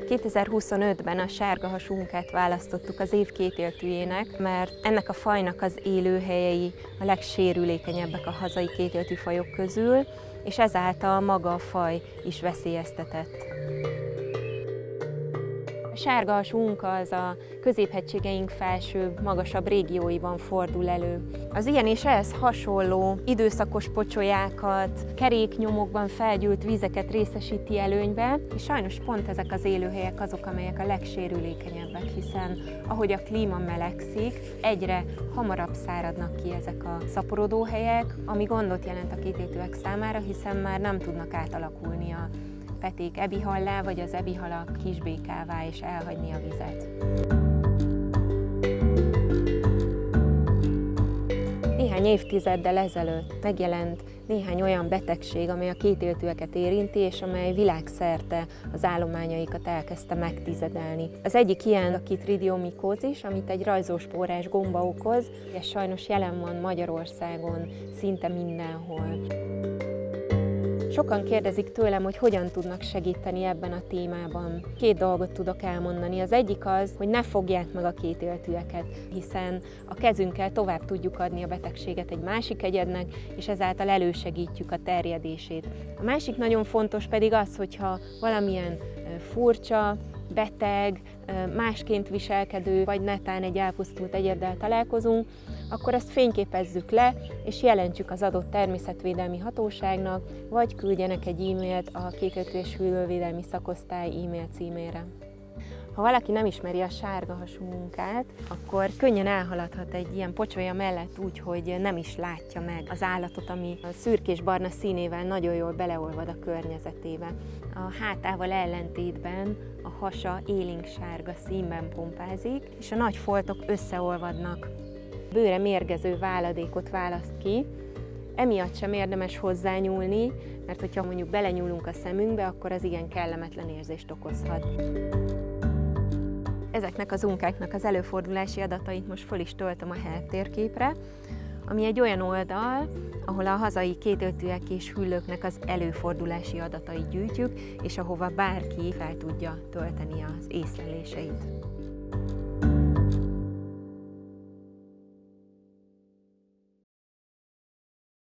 ...2025-ben a sárgahasú unkát választottuk az év kétéltűjének, mert ennek a fajnak az élőhelyei a legsérülékenyebbek a hazai kétéltű fajok közül, és ezáltal maga a faj is veszélyeztetett. A sárgahasú unka az a középhegységeink felsőbb, magasabb régióiban fordul elő. Az ilyen és ehhez hasonló időszakos pocsolyákat, keréknyomokban felgyűlt vizeket részesíti előnybe, és sajnos pont ezek az élőhelyek azok, amelyek a legsérülékenyebbek, hiszen ahogy a klíma melegszik, egyre hamarabb száradnak ki ezek a szaporodóhelyek, ami gondot jelent a kétéltűek számára, hiszen már nem tudnak átalakulni a peték ebihallá, vagy az ebihalak kisbékává, és elhagyni a vizet. Néhány évtizeddel ezelőtt megjelent néhány olyan betegség, amely a kétéltűeket érinti, és amely világszerte az állományaikat elkezdte megtizedelni. Az egyik ilyen a chytridiomycoses, amit egy rajzóspórás gomba okoz, és sajnos jelen van Magyarországon szinte mindenhol. Sokan kérdezik tőlem, hogy hogyan tudnak segíteni ebben a témában. Két dolgot tudok elmondani. Az egyik az, hogy ne fogják meg a kétéltűeket, hiszen a kezünkkel tovább tudjuk adni a betegséget egy másik egyednek, és ezáltal elősegítjük a terjedését. A másik nagyon fontos pedig az, hogyha valamilyen furcsa, beteg, másként viselkedő, vagy netán egy elpusztult egyeddel találkozunk, akkor azt fényképezzük le, és jelentsük az adott természetvédelmi hatóságnak, vagy küldjenek egy e-mailt a Kékéltű és Hüllővédelmi Szakosztály e-mail címére. Ha valaki nem ismeri a sárgahasú unkát, akkor könnyen elhaladhat egy ilyen pocsolya mellett úgy, hogy nem is látja meg az állatot, ami a szürkés-barna színével nagyon jól beleolvad a környezetébe. A hátával ellentétben a hasa élénksárga színben pompázik, és a nagy foltok összeolvadnak. Bőre mérgező váladékot választ ki, emiatt sem érdemes hozzányúlni, mert hogyha mondjuk belenyúlunk a szemünkbe, akkor az igen kellemetlen érzést okozhat. Ezeknek az unkáknak az előfordulási adatait most föl is töltöm a Help térképre, ami egy olyan oldal, ahol a hazai kétéltűek és hüllőknek az előfordulási adatait gyűjtjük, és ahova bárki fel tudja tölteni az észleléseit.